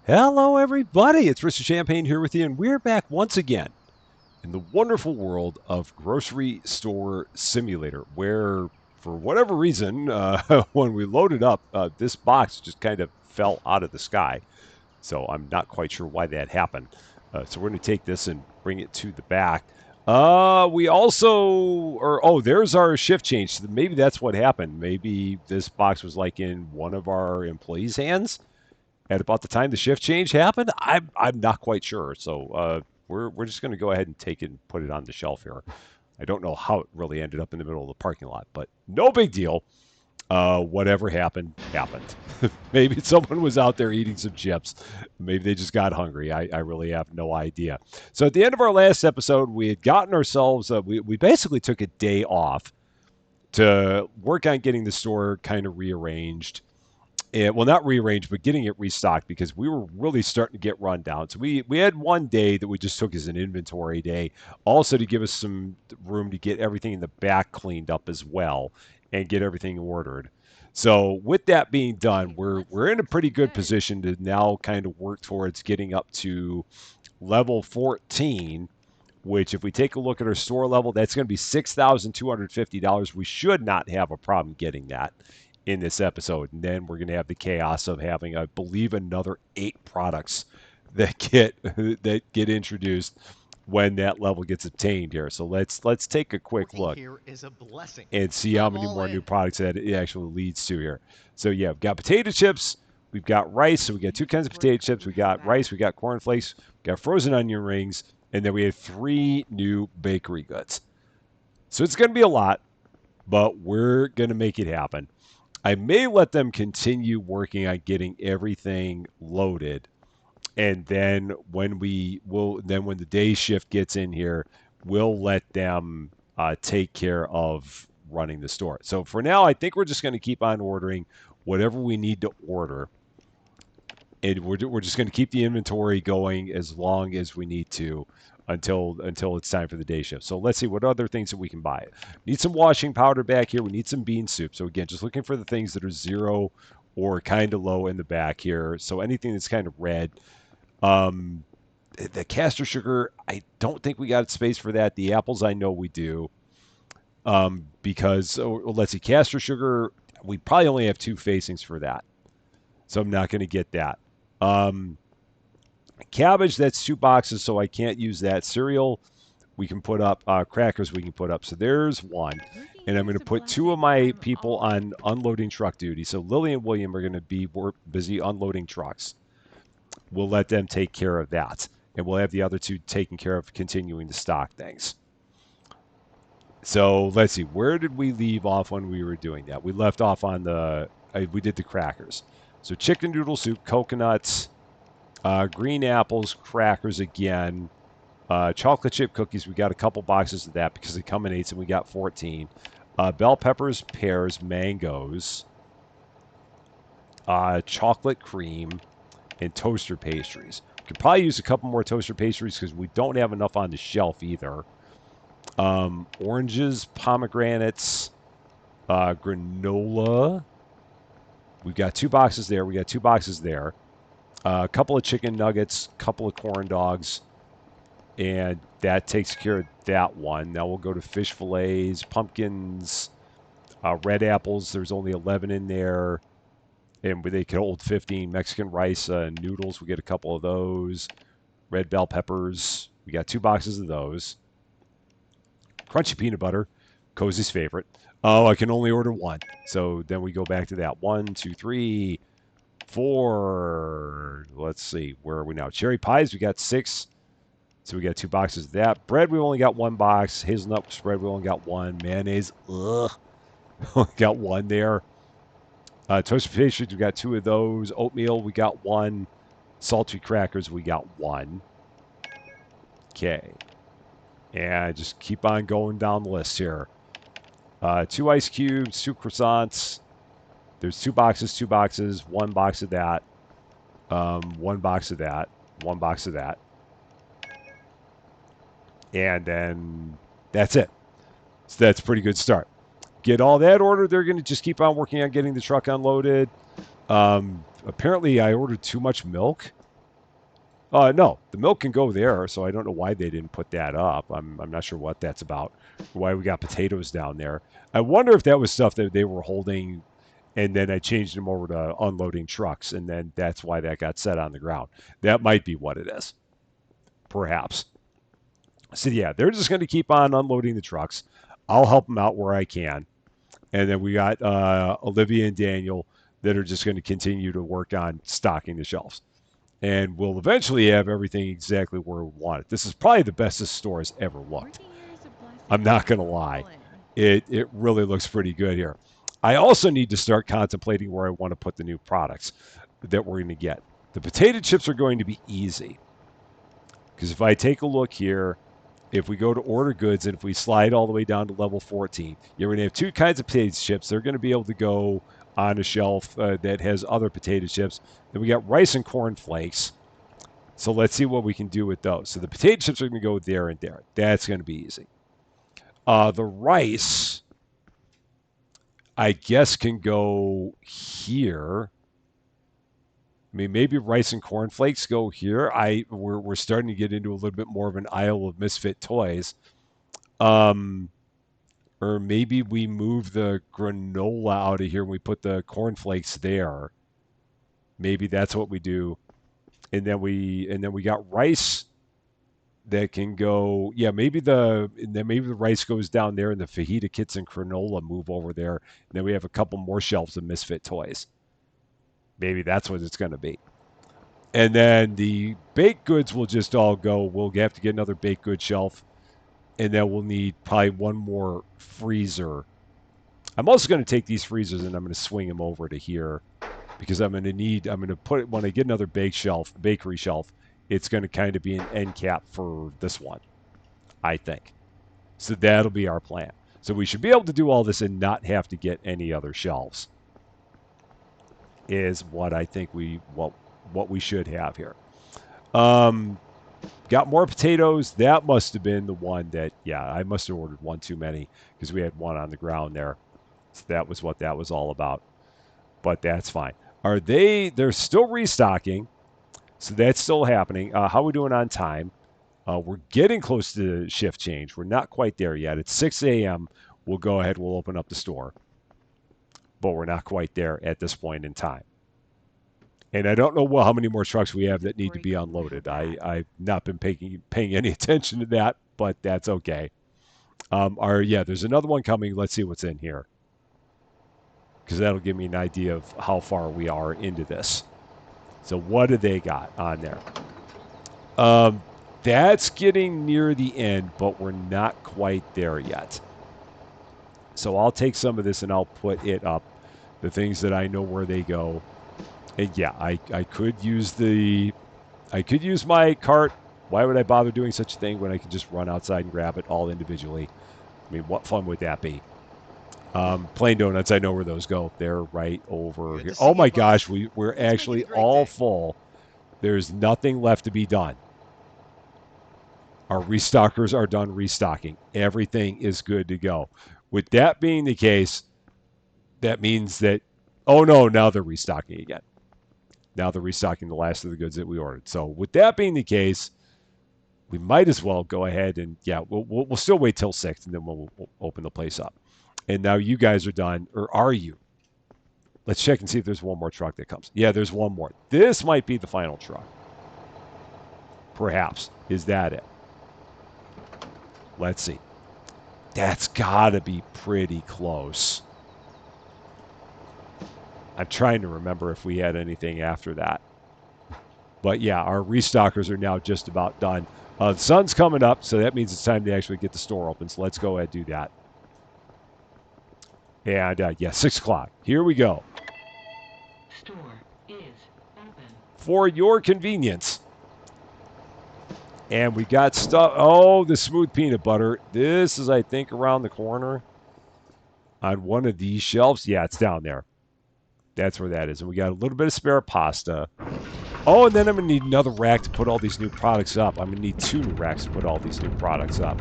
Hello, everybody. It's Mr. Champagne here with you, and we're back once again in the wonderful world of Grocery Store Simulator, where, for whatever reason, when we loaded up, this box just kind of fell out of the sky. So I'm not quite sure why that happened. So we're going to take this and bring it to the back. We also, there's our shift change. So maybe that's what happened. Maybe this box was like in one of our employees' hands at about the time the shift change happened. I'm not quite sure. So we're just going to go ahead and take it and put it on the shelf here. I don't know how it really ended up in the middle of the parking lot, but no big deal. Whatever happened, happened. Maybe someone was out there eating some chips. Maybe they just got hungry. I really have no idea. So at the end of our last episode, we had gotten ourselves, we basically took a day off to work on getting the store kind of rearranged. Well, not rearranged, but getting it restocked because we were really starting to get run down. So we had one day that we just took as an inventory day, also to give us some room to get everything in the back cleaned up as well and get everything ordered. So with that being done, we're in a pretty good position to now kind of work towards getting up to level 14, which if we take a look at our store level, that's going to be $6,250. We should not have a problem getting that in this episode. And then we're going to have the chaos of having, I believe, another 8 products that get introduced when that level gets obtained here. So let's take a quick look here is a blessing. and see how many more new products that it actually leads to here. So yeah, we've got potato chips, we've got rice, so we got 2 kinds of potato chips, we got rice, we got cornflakes, we got frozen onion rings, and then we have 3 new bakery goods. So it's going to be a lot, but we're going to make it happen. I may let them continue working on getting everything loaded, and then when the day shift gets in here, we'll let them take care of running the store. So for now, I think we're just going to keep on ordering whatever we need to order, and we're just going to keep the inventory going as long as we need to until it's time for the day shift. So let's see what other things that we can buy. Need some washing powder back here. We need some bean soup. So again, just looking for the things that are 0 or kind of low in the back here. So anything that's kind of red. The caster sugar, I don't think we got space for that. The apples, I know we do. Because let's see, caster sugar, we probably only have 2 facings for that. So I'm not going to get that. Cabbage, that's 2 boxes, so I can't use that. Cereal, we can put up. Crackers, we can put up. So there's 1. And I'm going to put 2 of my people on unloading truck duty. So Lily and William are going to be busy unloading trucks. We'll let them take care of that. And we'll have the other 2 taking care of continuing to stock things. So let's see. Where did we leave off when we were doing that? We left off on we did the crackers. So chicken noodle soup, coconuts, green apples, crackers again, chocolate chip cookies. We got a couple boxes of that because they come in 8s, and we got 14. Bell peppers, pears, mangoes, chocolate cream, and toaster pastries. We could probably use a couple more toaster pastries because we don't have enough on the shelf either. Oranges, pomegranates, granola. We've got 2 boxes there. We got 2 boxes there. A couple of chicken nuggets, a couple of corn dogs, and that takes care of that one. Now we'll go to fish fillets, pumpkins, red apples. There's only 11 in there, and they could hold 15. Mexican rice, noodles. We get a couple of those. Red bell peppers. We got 2 boxes of those. Crunchy peanut butter, Cozy's favorite. Oh, I can only order 1. So then we go back to that. 1, 2, 3, 4. Let's see. Where are we now? Cherry pies, we got 6. So we got 2 boxes of that. Bread, we only got 1 box. Hazelnut spread, we only got 1. Mayonnaise, ugh. Only got 1 there. Toasted pastries, we got 2 of those. Oatmeal, we got 1. Salty crackers, we got 1. Okay. And just keep on going down the list here. 2 ice cubes, 2 croissants. There's 2 boxes, 2 boxes, 1 box of that, 1 box of that, 1 box of that. And then that's it. So that's a pretty good start. Get all that ordered. They're going to just keep on working on getting the truck unloaded. Apparently, I ordered too much milk. No, the milk can go there, so I don't know why they didn't put that up. I'm not sure what that's about. Why we got potatoes down there. I wonder if that was stuff that they were holding, and then I changed them over to unloading trucks, and then that's why that got set on the ground. That might be what it is, perhaps. So yeah, they're just going to keep on unloading the trucks. I'll help them out where I can, and then we got Olivia and Daniel that are just going to continue to work on stocking the shelves. And we'll eventually have everything exactly where we want it. This is probably the best this store has ever looked. I'm not going to lie. It really looks pretty good here. I also need to start contemplating where I want to put the new products that we're going to get. The potato chips are going to be easy because if I take a look here, if we go to order goods and if we slide all the way down to level 14, you're going to have two kinds of potato chips. They're going to be able to go on a shelf that has other potato chips. Then we got rice and corn flakes. So let's see what we can do with those. So the potato chips are going to go there and there. That's going to be easy. The rice, I guess, can go here. I mean, maybe rice and cornflakes go here. We're starting to get into a little bit more of an aisle of misfit toys. Um, or maybe we move the granola out of here and we put the cornflakes there. Maybe that's what we do. And then we got rice that can go. Yeah, maybe the rice goes down there and the fajita kits and granola move over there. And then we have a couple more shelves of misfit toys. Maybe that's what it's going to be. And then the baked goods will just all go. We'll have to get another baked good shelf, and then we'll need probably one more freezer. I'm also going to take these freezers and I'm going to swing them over to here because I'm going to put it when I get another bakery shelf, it's going to kind of be an end cap for this one, I think. So that'll be our plan. So we should be able to do all this and not have to get any other shelves. Is what I think what we should have here. Got more potatoes. That must have been the one that, yeah, I must have ordered one too many because we had one on the ground there. So that was what that was all about. But that's fine. They're still restocking. So that's still happening. How are we doing on time? We're getting close to shift change. We're not quite there yet. It's 6 a.m. We'll go ahead. We'll open up the store. But we're not quite there at this point in time. And I don't know how many more trucks we have that need to be unloaded. I've not been paying any attention to that, but that's okay. There's another one coming. Let's see what's in here. Because that'll give me an idea of how far we are into this. So what do they got on there? That's getting near the end, but we're not quite there yet. So I'll take some of this and I'll put it up. The things that I know where they go. And yeah, I could use my cart. Why would I bother doing such a thing when I can just run outside and grab it all individually? I mean, what fun would that be? Plain donuts, I know where those go. They're right over here. Oh my gosh, we're actually all full. There's nothing left to be done. Our restockers are done restocking. Everything is good to go. With that being the case, that means that, oh no, now they're restocking again. Now they're restocking the last of the goods that we ordered. So with that being the case, we might as well go ahead and, yeah, we'll still wait till 6 and then we'll open the place up. And now you guys are done, or are you? Let's check and see if there's one more truck that comes. Yeah, there's one more. This might be the final truck. Perhaps. Is that it? Let's see. That's got to be pretty close. I'm trying to remember if we had anything after that. But yeah, our restockers are now just about done. The sun's coming up, so that means it's time to actually get the store open. So let's go ahead and do that. And yeah, 6 o'clock. Here we go. Store is open. For your convenience. And we got stuff. Oh, the smooth peanut butter. This is, I think, around the corner on one of these shelves. Yeah, it's down there. That's where that is. And we got a little bit of spare pasta. Oh, and then I'm going to need another rack to put all these new products up. I'm going to need 2 new racks to put all these new products up.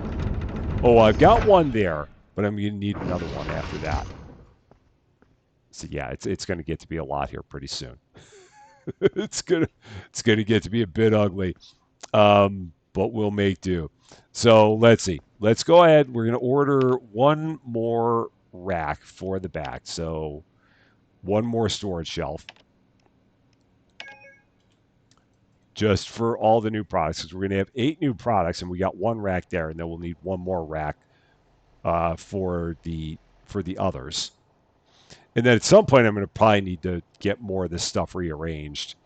Oh, I've got one there, but I'm going to need another one after that. So yeah, it's going to get to be a lot here pretty soon. it's gonna get to be a bit ugly. But we'll make do. So let's see. Let's go ahead. We're gonna order one more rack for the back. So one more storage shelf just for all the new products because we're going to have 8 new products and we got one rack there and then we'll need one more rack for the others. And then at some point I'm going to probably need to get more of this stuff rearranged.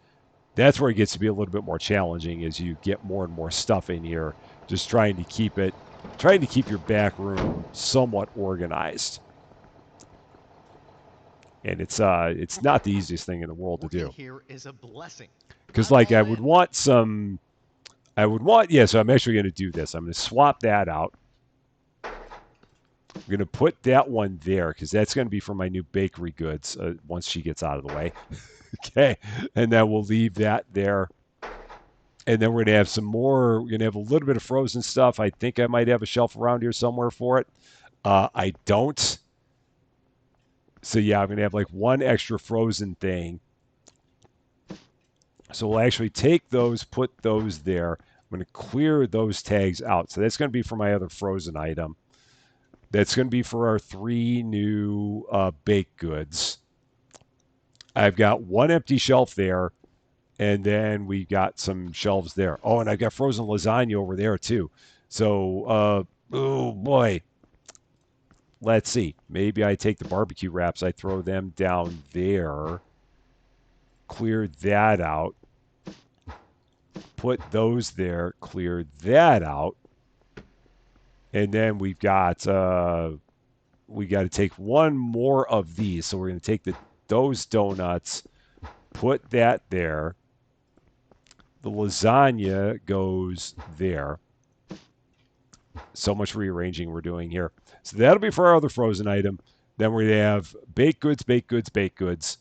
That's where it gets to be a little bit more challenging as you get more and more stuff in here, just trying to keep your back room somewhat organized. And it's not the easiest thing in the world to Working do. here is a blessing. Because I'm like all in. yeah, so I'm actually going to do this. I'm going to swap that out. I'm going to put that one there because that's going to be for my new bakery goods once she gets out of the way. Okay. And then we'll leave that there. And then we're going to have some more. We're going to have a little bit of frozen stuff. I think I might have a shelf around here somewhere for it. I don't. So, yeah, I'm going to have like one extra frozen thing. So we'll actually take those, put those there. I'm going to clear those tags out. So that's going to be for my other frozen item. That's going to be for our 3 new baked goods. I've got one empty shelf there, and then we got some shelves there. Oh, and I've got frozen lasagna over there too. So, oh boy, let's see. Maybe I take the barbecue wraps, I throw them down there, clear that out, put those there, clear that out, and then we got to take one more of these. So we're going to take those donuts, put that there. The lasagna goes there. So much rearranging we're doing here. So that'll be for our other frozen item. Then we're going to have baked goods, baked goods, baked goods.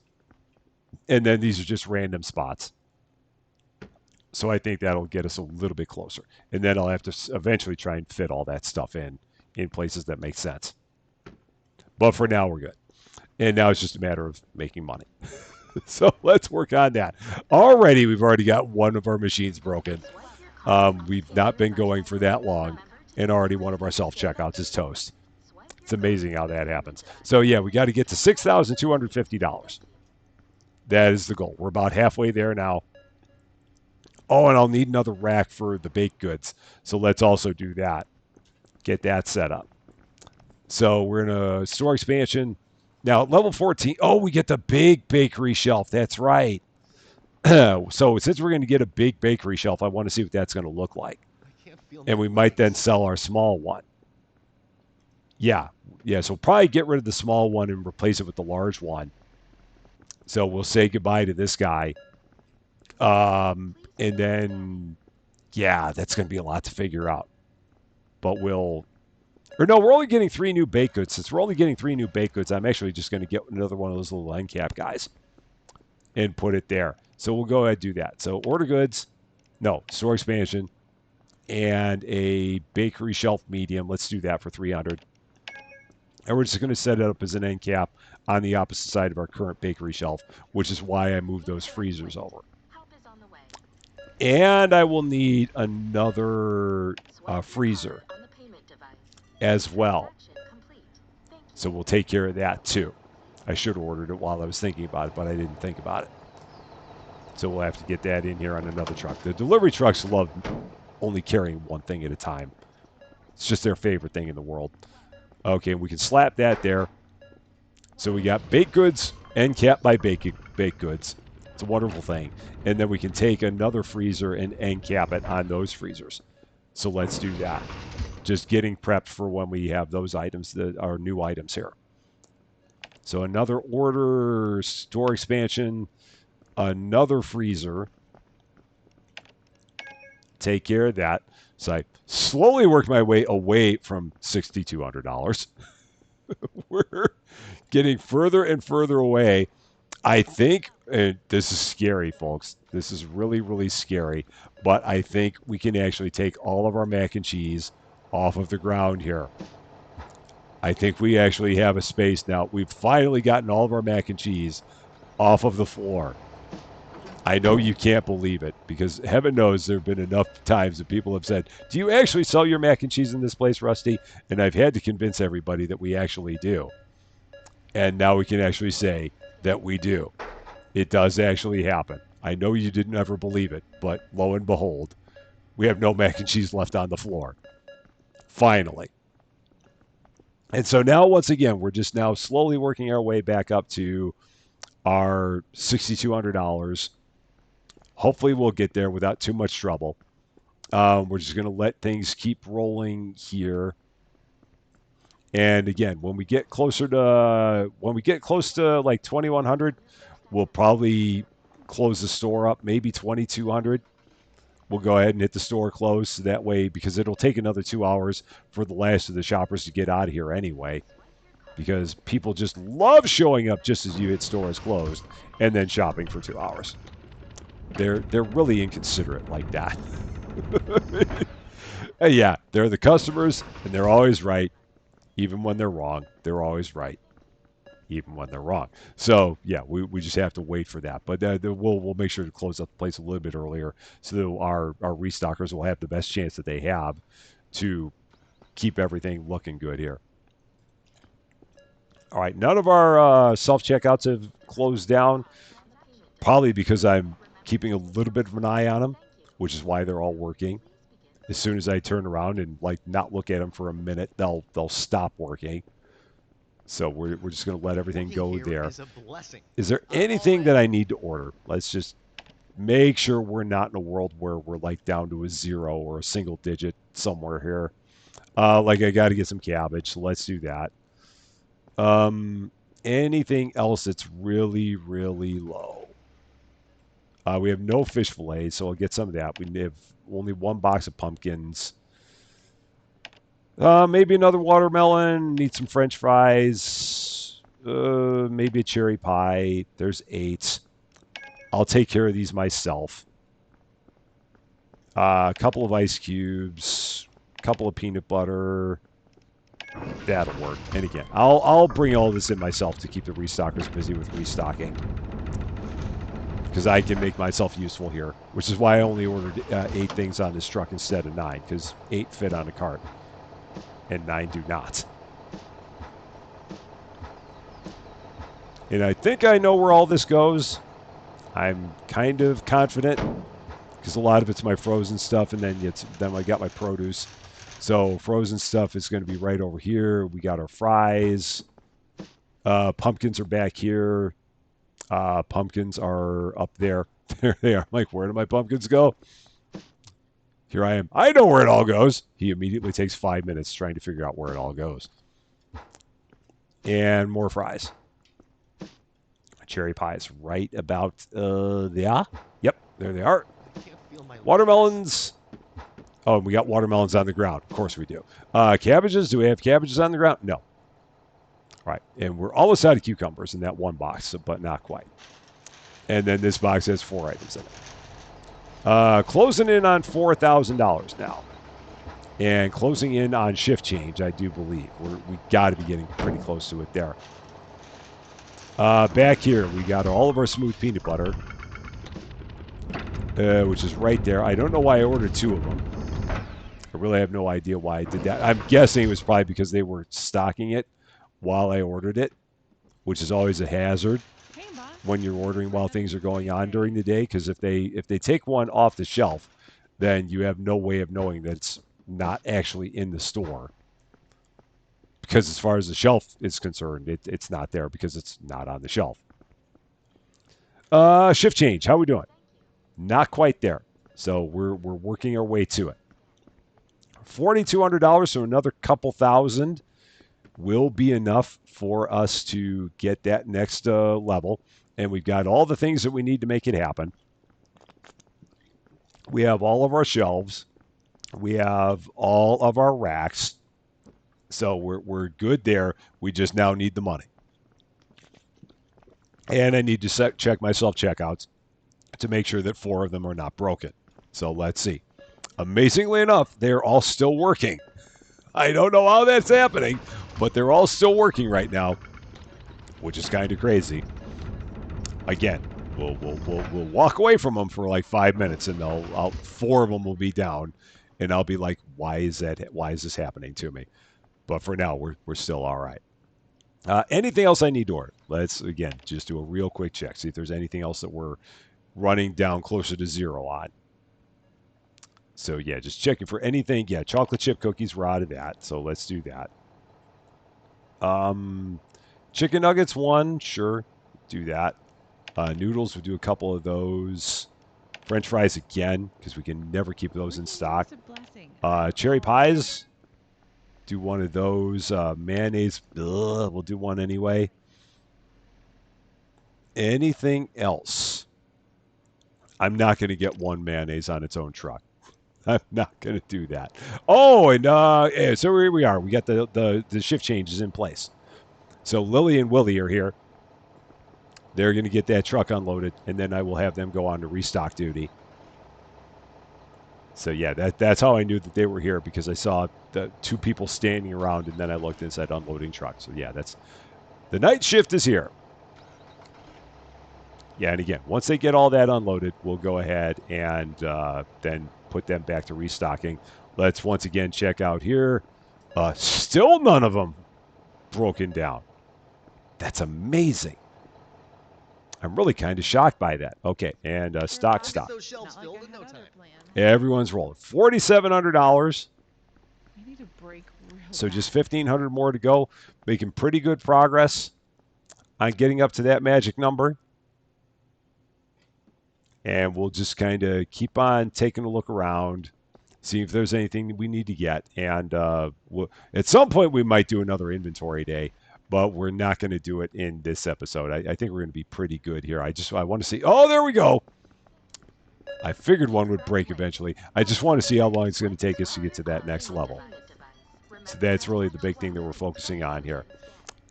And then these are just random spots. So I think that'll get us a little bit closer. And then I'll have to eventually try and fit all that stuff in places that make sense. But for now, we're good. And now it's just a matter of making money. So let's work on that. Already, we've already got one of our machines broken. We've not been going for that long, and already one of our self-checkouts is toast. It's amazing how that happens. So yeah, we got to get to $6,250. That is the goal. We're about halfway there now. Oh, and I'll need another rack for the baked goods. So let's also do that. Get that set up. So we're in a store expansion. Now, at level 14, oh, we get the big bakery shelf. That's right. So since we're going to get a big bakery shelf, I want to see what that's going to look like. I can't feel And my we might then legs. sell our small one. Yeah. Yeah, so we'll probably get rid of the small one and replace it with the large one. So we'll say goodbye to this guy. And then, yeah, that's going to be a lot to figure out. But we're only getting 3 new baked goods. Since we're only getting 3 new baked goods, I'm actually just going to get another one of those little end cap guys and put it there. So we'll go ahead and do that. So order goods, no, store expansion, and a bakery shelf medium. Let's do that for 300. And we're just going to set it up as an end cap on the opposite side of our current bakery shelf, which is why I moved those freezers over. And I will need another freezer as well. So we'll take care of that too. I should have ordered it while I was thinking about it, but I didn't think about it. So we'll have to get that in here on another truck. The delivery trucks love only carrying one thing at a time. It's just their favorite thing in the world. Okay, we can slap that there. So we got baked goods, end cap by baked goods. It's a wonderful thing. And then we can take another freezer and end cap it on those freezers. So let's do that. Just getting prepped for when we have those items that are new items here. So another order, store expansion, another freezer. Take care of that. So I slowly work my way away from $6,200. We're getting further and further away. I think, and this is scary, folks. This is really, really scary. But I think we can actually take all of our mac and cheese off of the ground here. I think we actually have a space now. We've finally gotten all of our mac and cheese off of the floor. I know you can't believe it because heaven knows there have been enough times that people have said, "Do you actually sell your mac and cheese in this place, Rusty?" And I've had to convince everybody that we actually do. And now we can actually say that we do. It does actually happen. I know you didn't ever believe it, but lo and behold, we have no mac and cheese left on the floor. Finally. And so now, once again, we're just now slowly working our way back up to our $6,200. Hopefully, we'll get there without too much trouble. We're just going to let things keep rolling here. And again, when we get close to like 2,100, we'll probably close the store up. Maybe 2,200. We'll go ahead and hit the store close so that way because it'll take another 2 hours for the last of the shoppers to get out of here anyway. Because people just love showing up just as you hit stores closed and then shopping for 2 hours. They're really inconsiderate like that. Yeah, they're the customers and they're always right. Even when they're wrong, they're always right. Even when they're wrong. So yeah, we just have to wait for that. But we'll make sure to close up the place a little bit earlier so that our restockers will have the best chance that they have to keep everything looking good here. All right, none of our self checkouts have closed down, probably because I'm keeping a little bit of an eye on them, which is why they're all working. As soon as I turn around and like not look at them for a minute, they'll stop working. So we're just going to let everything go there. Is there anything that I need to order? Let's just make sure we're not in a world where we're like down to a zero or a single digit somewhere here. Like I got to get some cabbage, so let's do that. Um, Anything else that's really really low? We have no fish fillets, so I'll get some of that. We have only one box of pumpkins. Maybe another watermelon. Need some French fries. Maybe a cherry pie. There's 8. I'll take care of these myself. A couple of ice cubes. A couple of peanut butter. That'll work. And again, I'll bring all this in myself to keep the restockers busy with restocking. Because I can make myself useful here. Which is why I only ordered 8 things on this truck instead of 9. Because 8 fit on a cart. And 9 do not. And I think I know where all this goes. I'm kind of confident because a lot of it's my frozen stuff, and then I got my produce. So frozen stuff is going to be right over here. We got our fries. Pumpkins are back here. Pumpkins are up there. There they are. I'm like, where do my pumpkins go? Here I am. I know where it all goes. He immediately takes 5 minutes trying to figure out where it all goes. And more fries. Cherry pie is right about there. Yep, there they are. Watermelons. Oh, we got watermelons on the ground. Of course we do. Cabbages. Do we have cabbages on the ground? No. All right, and we're almost out of cucumbers in that one box, but not quite. And then this box has 4 items in it. Closing in on $4,000 now. And closing in on shift change, I do believe. We got to be getting pretty close to it there. Back here, we got all of our smooth peanut butter, which is right there. I don't know why I ordered 2 of them. I really have no idea why I did that. I'm guessing it was probably because they were stocking it while I ordered it, which is always a hazard when you're ordering while things are going on during the day. Because if they take one off the shelf, then you have no way of knowing that it's not actually in the store. Because as far as the shelf is concerned, it's not there because it's not on the shelf. Shift change. How are we doing? Not quite there. So we're working our way to it. $4,200, so another couple thousand will be enough for us to get that next level. And we've got all the things that we need to make it happen. We have all of our shelves. We have all of our racks. So we're good there. We just now need the money. And I need to check my self-checkouts to make sure that 4 of them are not broken. So let's see. Amazingly enough, they're all still working. I don't know how that's happening, but they're all still working right now, which is kind of crazy. Again, We'll walk away from them for like 5 minutes, and four of them will be down, and I'll be like, why is that? Why is this happening to me? But for now, we're still all right. Anything else I need to order? Let's again just do a real quick check. See if there's anything else that we're running down closer to zero on. So yeah, just checking for anything. Yeah, chocolate chip cookies, we're out of that. So let's do that. Chicken nuggets, one, sure, do that. Noodles, we'll do a couple of those. French fries again, because we can never keep those in stock. Cherry pies, do one of those. Mayonnaise, we'll do one anyway. Anything else? I'm not going to get one mayonnaise on its own truck. I'm not going to do that. Oh, and yeah, so here we are. We got the shift changes in place. So Lily and Willie are here. They're going to get that truck unloaded, and then I will have them go on to restock duty. So yeah, that's how I knew that they were here, because I saw the two people standing around, and then I looked and said unloading truck. So yeah, that's the night shift is here. Yeah, and again, once they get all that unloaded, we'll go ahead and then put them back to restocking. Let's once again check out here. Still none of them broken down. That's amazing. I'm really kind of shocked by that. Okay, and stock. Everyone's rolling. $4,700. So just $1,500 more to go. Making pretty good progress on getting up to that magic number. And we'll just kind of keep on taking a look around, see if there's anything we need to get. And at some point, we might do another inventory day, but we're not going to do it in this episode. I think we're going to be pretty good here. I want to see. Oh, there we go. I figured one would break eventually. I just want to see how long it's going to take us to get to that next level. So that's really the big thing that we're focusing on here.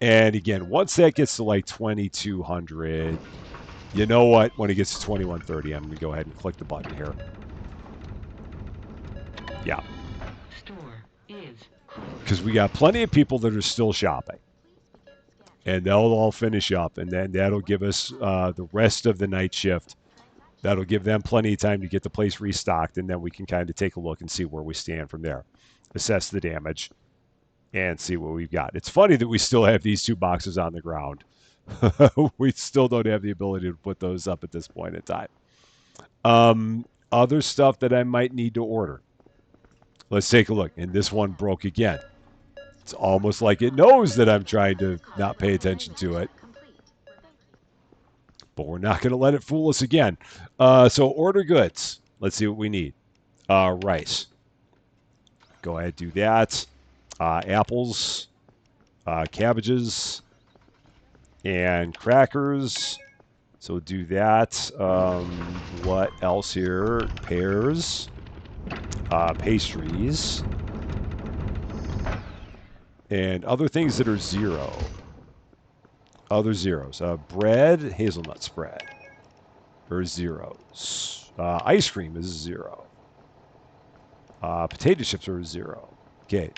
And again, once that gets to like 2,200, you know what? When it gets to 2130, I'm going to go ahead and click the button here. Yeah. Because we got plenty of people that are still shopping. And they'll all finish up, and then that'll give us the rest of the night shift. That'll give them plenty of time to get the place restocked, and then we can kind of take a look and see where we stand from there. Assess the damage and see what we've got. It's funny that we still have these two boxes on the ground. We still don't have the ability to put those up at this point in time. Other stuff that I might need to order. Let's take a look. And this one broke again. It's almost like it knows that I'm trying to not pay attention to it. But we're not going to let it fool us again. So order goods. Let's see what we need. Rice. Go ahead, do that. Apples. Cabbages. And crackers. So do that. What else here? Pears. Pastries. And other things that are zero. Other zeros. Bread, hazelnut spread. Or zeros. Ice cream is zero. Potato chips are zero. Okay.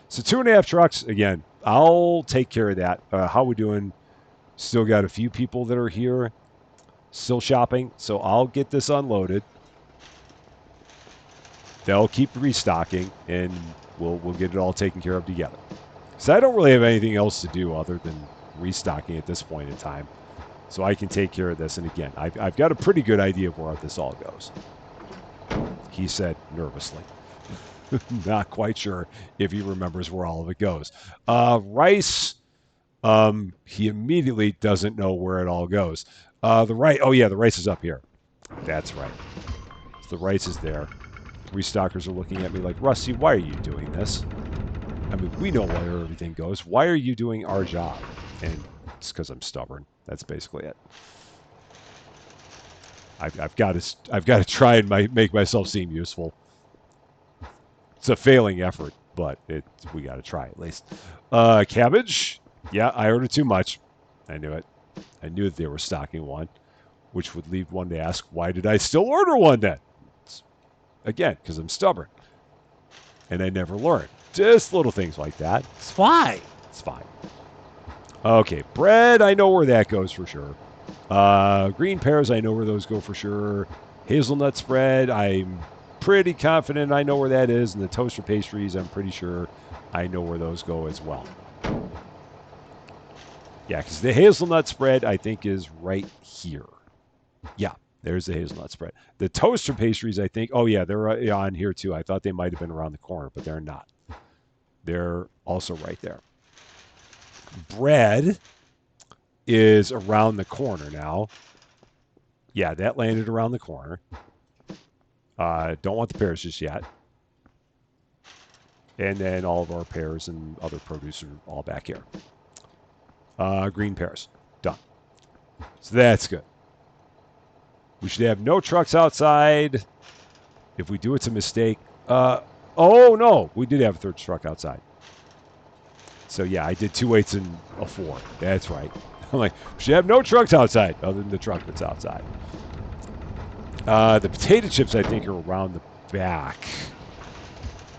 So 2.5 trucks. Again, I'll take care of that. How we doing? Still got a few people that are here. Still shopping. So I'll get this unloaded. They'll keep restocking, and we'll get it all taken care of together. So I don't really have anything else to do other than restocking at this point in time. So I can take care of this. And again, I've got a pretty good idea of where this all goes. He said nervously. Not quite sure if he remembers where all of it goes. Rice, he immediately doesn't know where it all goes. The rice is up here. That's right. So the rice is there. Restockers are looking at me like, Rusty, why are you doing this? I mean, we know where everything goes. Why are you doing our job? And it's because I'm stubborn. That's basically it. I've got to try and make myself seem useful. It's a failing effort, but we got to try at least. Cabbage. Yeah, I ordered too much. I knew it. I knew that they were stocking one, which would leave one to ask, why did I still order one then? Again, because I'm stubborn. And I never learn. Just little things like that. It's fine. It's fine. Okay, bread, I know where that goes for sure. Green pears, I know where those go for sure. Hazelnut spread, I'm pretty confident I know where that is. And the toaster pastries, I'm pretty sure I know where those go as well. Yeah, because the hazelnut spread, I think, is right here. Yeah, there's the hazelnut spread. The toaster pastries, I think, oh, yeah, they're on here too. I thought they might have been around the corner, but they're not. They're also right there. Bread is around the corner now. Yeah, that landed around the corner. Don't want the pears just yet. And then all of our pears and other produce are all back here. Green pears. Done. So that's good. We should have no trucks outside. If we do, it's a mistake. Oh, no. We did have a third truck outside. So, yeah, I did 2 8s and a 4. That's right. I'm like, we should have no trucks outside other than the truck that's outside. The potato chips, I think, are around the back.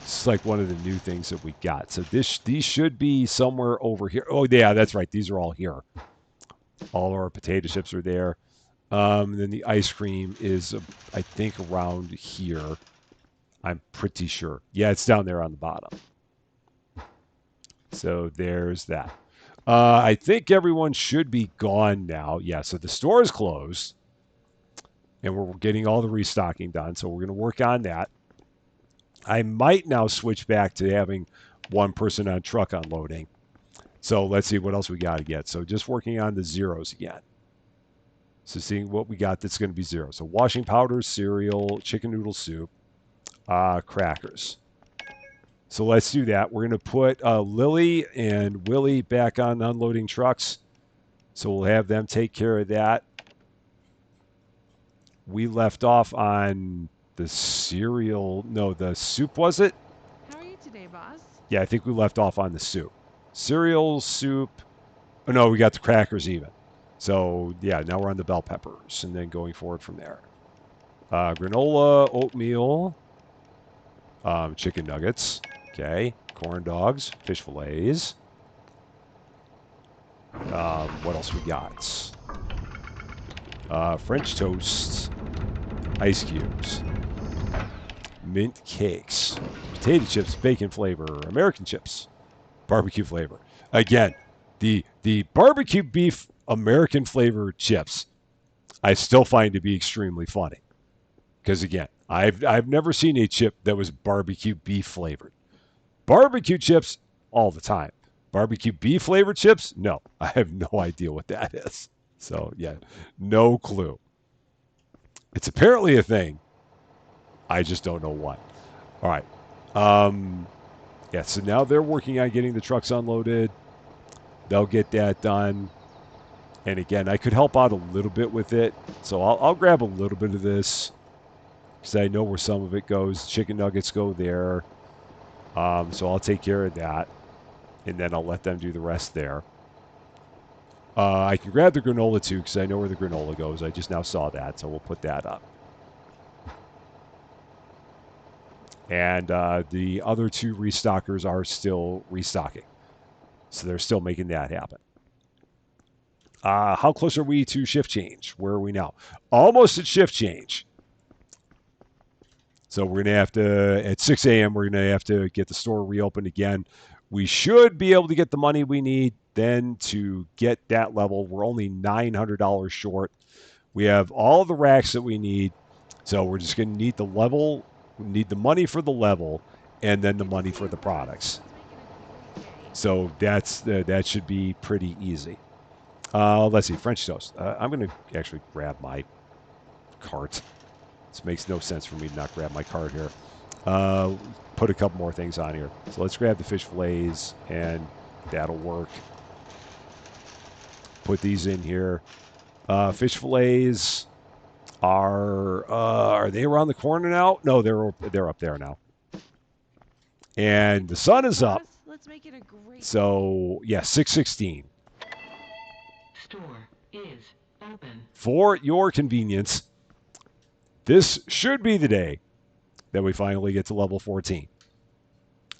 It's like one of the new things that we got. So these should be somewhere over here. Oh, yeah, that's right. These are all here. All our potato chips are there. Then the ice cream is, I think, around here. I'm pretty sure. Yeah, it's down there on the bottom. So there's that. I think everyone should be gone now. Yeah, so the store is closed. And we're getting all the restocking done. So we're going to work on that. I might now switch back to having one person on truck unloading. So let's see what else we got to get. So just working on the zeros again. So seeing what we got that's going to be zero. So washing powder, cereal, chicken noodle soup, crackers. So let's do that. We're going to put Lily and Willie back on unloading trucks. So we'll have them take care of that. We left off on the cereal. No, the soup, was it? How are you today, boss? Yeah, I think we left off on the soup. Cereal, soup. Oh, no, we got the crackers even. So, yeah, now we're on the bell peppers and then going forward from there. Granola, oatmeal, chicken nuggets. Okay. Corn dogs, fish fillets. What else we got? French toast, ice cubes, mint cakes, potato chips, bacon flavor, American chips, barbecue flavor. Again, the barbecue beef American flavor chips, I still find to be extremely funny. Because again, I've never seen a chip that was barbecue beef flavored. Barbecue chips all the time. Barbecue beef flavored chips? No, I have no idea what that is. So yeah, no clue. It's apparently a thing. I just don't know what. All right. Yeah, so now they're working on getting the trucks unloaded. They'll get that done. And again, I could help out a little bit with it. So I'll grab a little bit of this because I know where some of it goes. Chicken nuggets go there. So I'll take care of that. And then I'll let them do the rest there. I can grab the granola too because I know where the granola goes. I just now saw that, so we'll put that up. And the other two restockers are still restocking. So they're still making that happen. How close are we to shift change? Where are we now? Almost at shift change. So we're going to have to, at 6 a.m., we're going to have to get the store reopened again. We should be able to get the money we need then to get that level. We're only $900 short. We have all the racks that we need. So we're just going to need the level. We need the money for the level and then the money for the products. So that should be pretty easy. Let's see, French toast. I'm going to actually grab my cart. This makes no sense for me to not grab my cart here. Put a couple more things on here. So let's grab the fish fillets, and that'll work. Put these in here. Fish fillets are they around the corner now? No, they're up there now. And the sun is up. Let's make it a great So yeah, 6:16. Store is open. For your convenience, this should be the day that we finally get to level 14.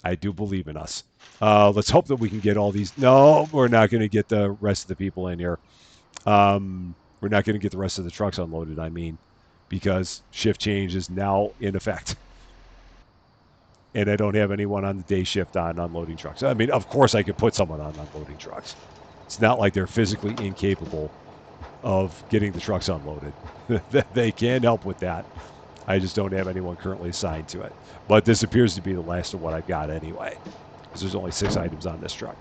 I do believe in us. Let's hope that we can get all these. No, we're not going to get the rest of the people in here. We're not going to get the rest of the trucks unloaded, I mean, because shift change is now in effect. And I don't have anyone on the day shift on unloading trucks. I mean, of course, I could put someone on unloading trucks. It's not like they're physically incapable of getting the trucks unloaded. They can help with that. I just don't have anyone currently assigned to it. But this appears to be the last of what I've got anyway, because there's only 6 items on this truck.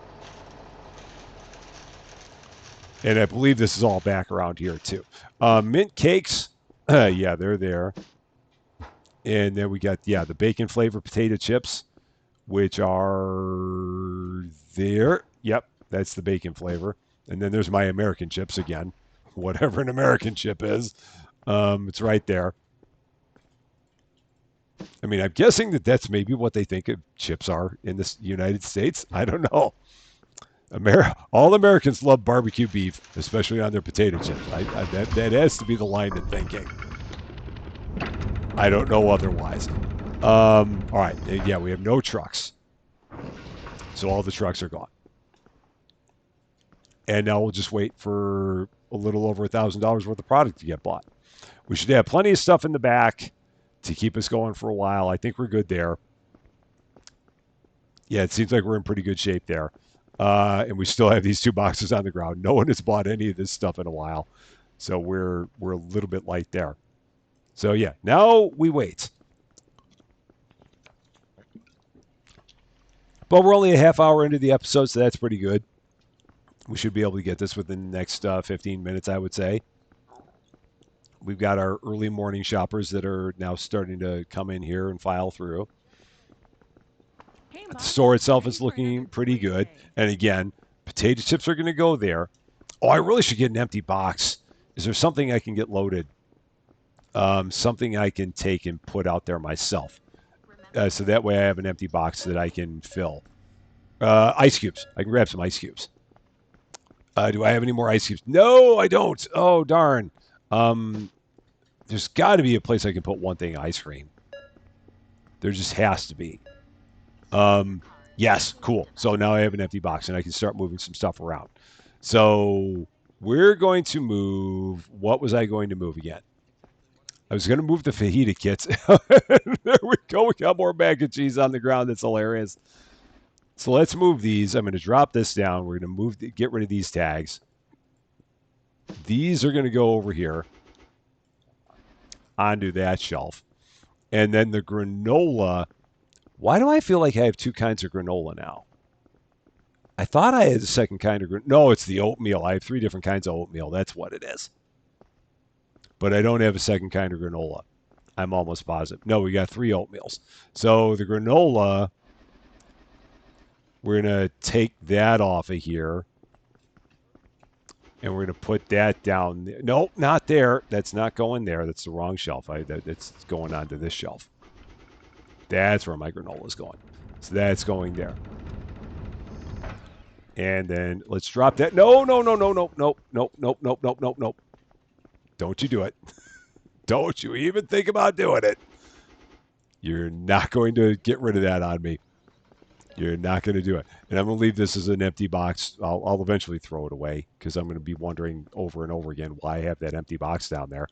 And I believe this is all back around here, too. Mint cakes, yeah, they're there. And then we got, the bacon flavored potato chips, which are there. Yep, that's the bacon flavor. And then there's my American chips again, whatever an American chip is. It's right there. I mean, I'm guessing that that's maybe what they think of chips are in the United States. I don't know. All Americans love barbecue beef, especially on their potato chips. That has to be the line of thinking. I don't know otherwise. All right. Yeah, we have no trucks. So all the trucks are gone. And now we'll just wait for a little over $1,000 worth of product to get bought. We should have plenty of stuff in the back to keep us going for a while. I think we're good there. Yeah, it seems like we're in pretty good shape there. And we still have these 2 boxes on the ground. No one has bought any of this stuff in a while. So we're a little bit light there. So yeah, now we wait. But we're only a half hour into the episode, so that's pretty good. We should be able to get this within the next 15 minutes, I would say. We've got our early morning shoppers that are now starting to come in here and file through. Hey, The Bob, store itself ready is for looking another pretty great good. day. And again, potato chips are going to go there. Oh, I really should get an empty box. Is there something I can get loaded? Something I can take and put out there myself. So that way I have an empty box that I can fill. Ice cubes. I can grab some ice cubes. Do I have any more ice cubes? No, I don't. Oh, darn. There's got to be a place I can put one thing of ice cream. There just has to be. Yes, cool. So now I have an empty box and I can start moving some stuff around. So we're going to move. What was I going to move again? I was going to move the fajita kits. There we go. We got more mac and cheese on the ground. That's hilarious. So let's move these. I'm going to drop this down. We're going to get rid of these tags. These are going to go over here onto that shelf. And then the granola. Why do I feel like I have 2 kinds of granola now? I thought I had a second kind of granola. No, it's the oatmeal. I have 3 different kinds of oatmeal. That's what it is. But I don't have a second kind of granola. I'm almost positive. No, we got 3 oatmeals. So the granola, we're going to take that off of here. And we're going to put that down there. Nope, not there. That's not going there. That's the wrong shelf. That's going onto this shelf. That's where my granola is going. So that's going there. And then let's drop that. No. Don't you do it. Don't you even think about doing it. You're not going to get rid of that on me. You're not going to do it. And I'm going to leave this as an empty box. I'll eventually throw it away because I'm going to be wondering over and over again why I have that empty box down there.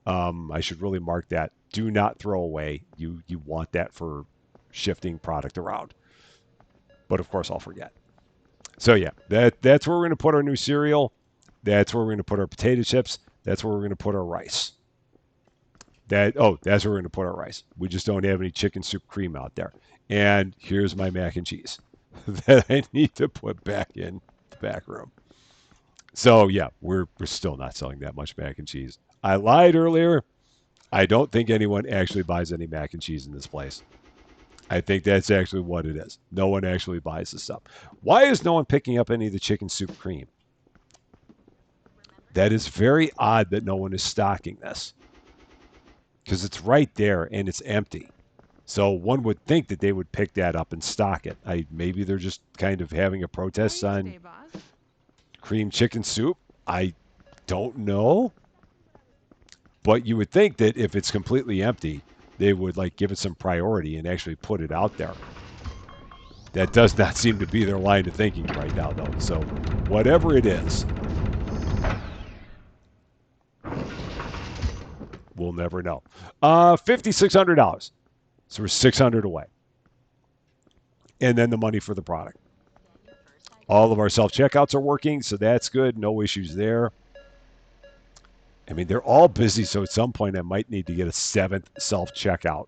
I should really mark that. Do not throw away. You want that for shifting product around. But of course, I'll forget. So yeah, that's where we're going to put our new cereal. That's where we're going to put our potato chips. That's where we're going to put our rice. That's where we're going to put our rice. We just don't have any chicken soup cream out there. And here's my mac and cheese that I need to put back in the back room. So yeah, we're still not selling that much mac and cheese. I lied earlier. I don't think anyone actually buys any mac and cheese in this place. I think that's actually what it is. No one actually buys this stuff. Why is no one picking up any of the chicken soup cream? That is very odd that no one is stocking this. Because it's right there and it's empty. So one would think that they would pick that up and stock it. Maybe they're just kind of having a How are protest you on today, boss? cream chicken soup. I don't know. But you would think that if it's completely empty, they would like give it some priority and actually put it out there. That does not seem to be their line of thinking right now, though. So whatever it is, We'll never know. $5,600. So we're 600 away. And then the money for the product. All of our self-checkouts are working, so that's good. No issues there. I mean, they're all busy, so at some point I might need to get a 7th self-checkout.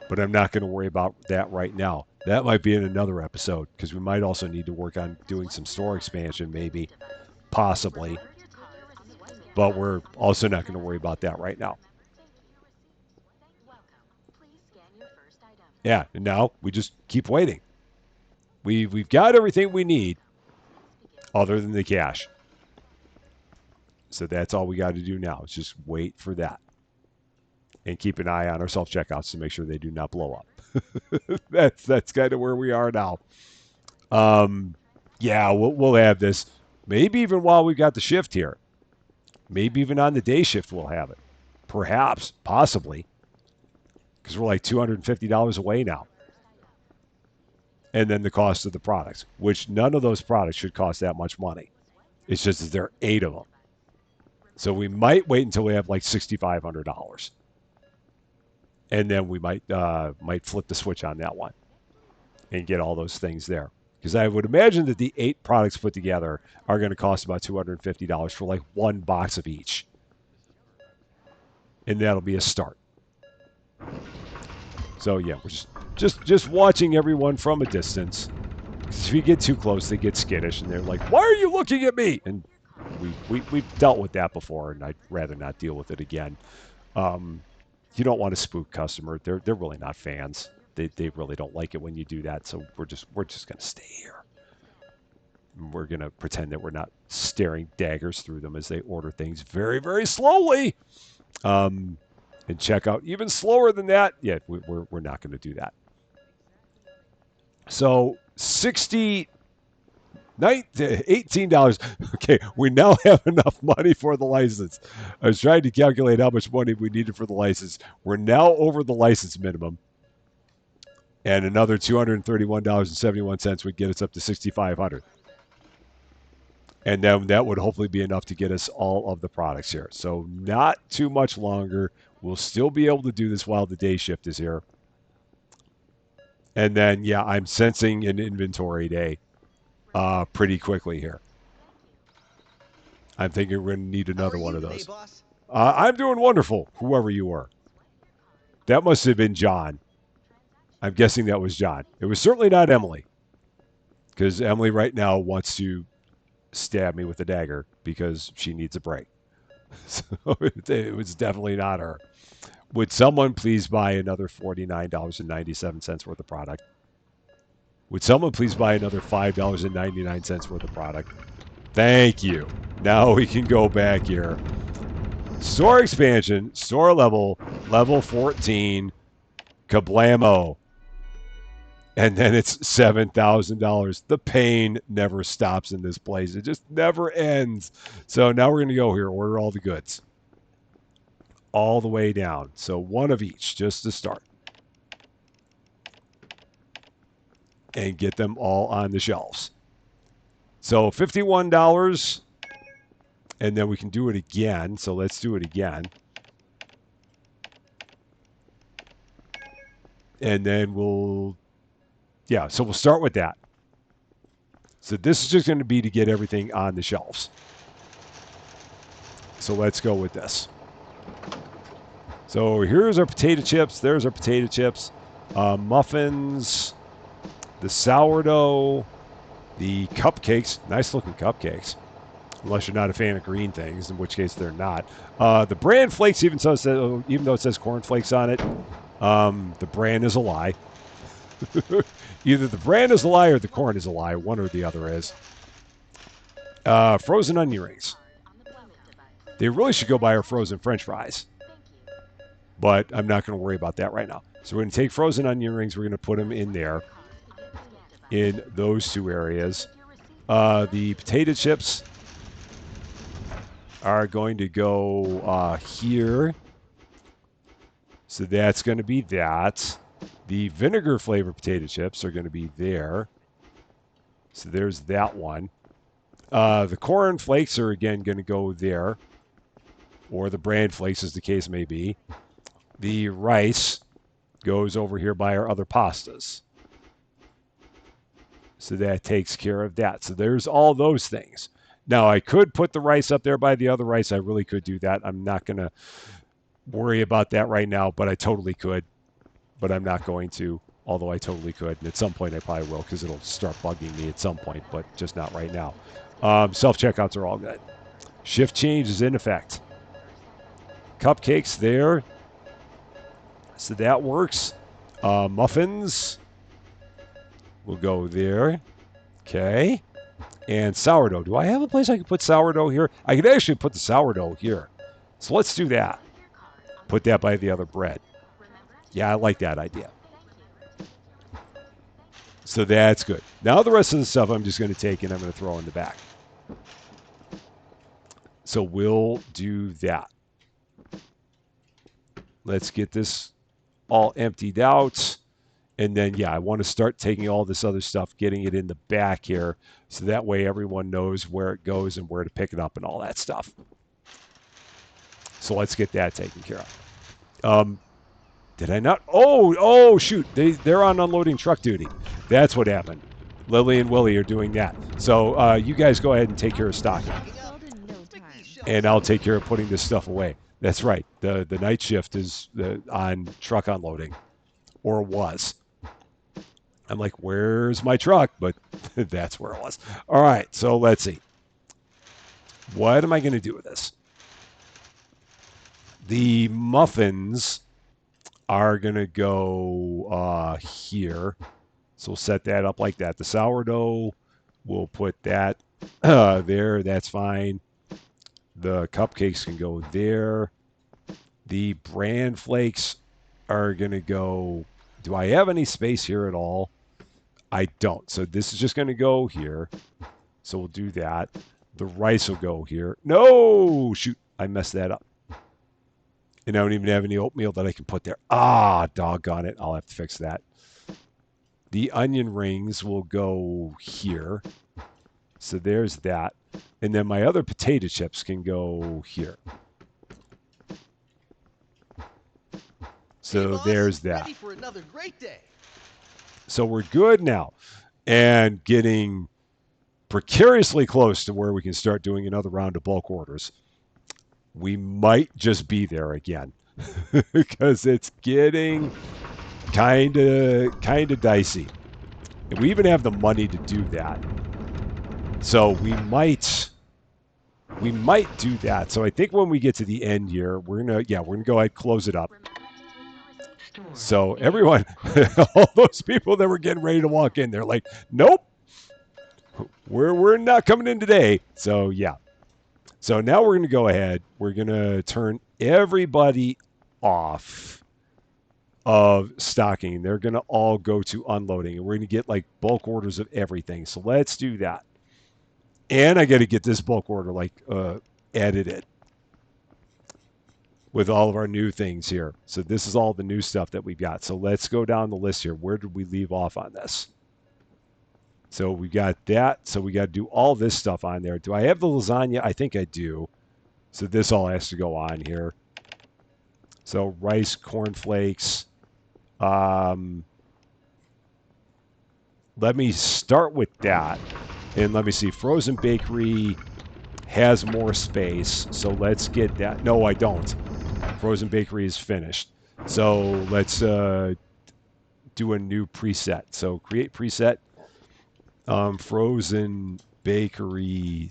But I'm not going to worry about that right now. That might be in another episode, because we might also need to work on doing some store expansion, maybe, possibly. But we're also not going to worry about that right now. Yeah, and now we just keep waiting. We've got everything we need other than the cash. So that's all we got to do now is just wait for that. And keep an eye on our self-checkouts to make sure they do not blow up. that's kind of where we are now. Yeah, we'll have this. Maybe even while we've got the shift here. Maybe even on the day shift we'll have it. Perhaps, possibly. Because we're like $250 away now. And then the cost of the products, which none of those products should cost that much money. It's just that there are 8 of them. So we might wait until we have like $6,500. And then we might flip the switch on that one and get all those things there. Because I would imagine that the 8 products put together are going to cost about $250 for like one box of each. And that'll be a start. So yeah, we're just watching everyone from a distance. If you get too close, they get skittish and they're like, "Why are you looking at me?" And we've dealt with that before, and I'd rather not deal with it again. You don't want to spook customer. They're really not fans. They really don't like it when you do that. So we're just gonna stay here. We're gonna pretend that we're not staring daggers through them as they order things very, very slowly. And check out even slower than that. Yeah, we're not going to do that. So $18. Okay, we now have enough money for the license. I was trying to calculate how much money we needed for the license. We're now over the license minimum. And another $231.71 would get us up to $6,500. And then that would hopefully be enough to get us all of the products here. So not too much longer. We'll still be able to do this while the day shift is here. And then, yeah, I'm sensing an inventory day pretty quickly here. I'm thinking we're going to need another one of those. I'm doing wonderful, whoever you were. That must have been John. I'm guessing that was John. It was certainly not Emily. Because Emily right now wants to stab me with a dagger because she needs a break. So it was definitely not her. Would someone please buy another $49.97 worth of product? Would someone please buy another $5.99 worth of product? Thank you. Now we can go back here. Store expansion, store level 14, kablamo. And then it's $7,000. The pain never stops in this place. It just never ends. So now we're going to go here, order all the goods. All the way down. So one of each, just to start. And get them all on the shelves. So $51. And then we can do it again. So let's do it again. And then we'll start with that. So this is just going to be to get everything on the shelves. So let's go with this. So here's our potato chips. There's our potato chips. Muffins. The sourdough. The cupcakes. Nice looking cupcakes. Unless you're not a fan of green things, in which case they're not. The bran flakes, even though it says corn flakes on it, the bran is a lie. Either the bran is a lie or the corn is a lie. One or the other is. Frozen onion rings. They really should go buy our frozen French fries. But I'm not going to worry about that right now. So we're going to take frozen onion rings. We're going to put them in there. In those two areas. The potato chips are going to go here. So that's going to be that. The vinegar flavored potato chips are going to be there. So there's that one. The corn flakes are again going to go there. or the bran flakes, as the case may be. The rice goes over here by our other pastas. So that takes care of that. So there's all those things. Now, I could put the rice up there by the other rice. I really could do that. I'm not going to worry about that right now, but I totally could. But I'm not going to, although I totally could. And at some point, I probably will because it'll start bugging me at some point, but just not right now. Self-checkouts are all good. Shift change is in effect. Cupcakes there. So that works. Muffins will go there. Okay. And sourdough. Do I have a place I can put sourdough here? I could actually put the sourdough here. So let's do that. Put that by the other bread. Yeah, I like that idea. So that's good. Now the rest of the stuff I'm just going to take and I'm going to throw in the back. So we'll do that. Let's get this all emptied out. And then, yeah, I want to start taking all this other stuff, getting it in the back here. So that way everyone knows where it goes and where to pick it up and all that stuff. So let's get that taken care of. Did I not? Oh, shoot. They're on unloading truck duty. That's what happened. Lily and Willie are doing that. So you guys go ahead and take care of stocking. And I'll take care of putting this stuff away. That's right. The night shift is on truck unloading. Or was. I'm like, where's my truck? But that's where it was. All right, so let's see. What am I going to do with this? The muffins are going to go here. So we'll set that up like that. The sourdough, we'll put that there. That's fine. The cupcakes can go there. The bran flakes are going to go. Do I have any space here at all? I don't. So this is just going to go here. So we'll do that. The rice will go here. No! Shoot. I messed that up. And I don't even have any oatmeal that I can put there. Ah, doggone it. I'll have to fix that. The onion rings will go here. So there's that. And then my other potato chips can go here. So there's that. Ready for another great day. So we're good now. And getting precariously close to where we can start doing another round of bulk orders. We might just be there again because it's getting kind of dicey. And we even have the money to do that. So we might do that. So I think when we get to the end here, we're gonna go ahead and close it up. So everyone, all those people that were getting ready to walk in, they're like, nope, we're not coming in today. So yeah. So now we're going to go ahead. We're going to turn everybody off of stocking. They're going to all go to unloading. And we're going to get like bulk orders of everything. So let's do that. And I got to get this bulk order like edited with all of our new things here. So this is all the new stuff that we've got. So let's go down the list here. Where did we leave off on this? So we got that. So we got to do all this stuff on there. Do I have the lasagna? I think I do. So this all has to go on here. So rice, cornflakes. Let me start with that. And let me see. Frozen bakery has more space. So let's get that. No, I don't. Frozen bakery is finished. So let's do a new preset. So create preset. Frozen bakery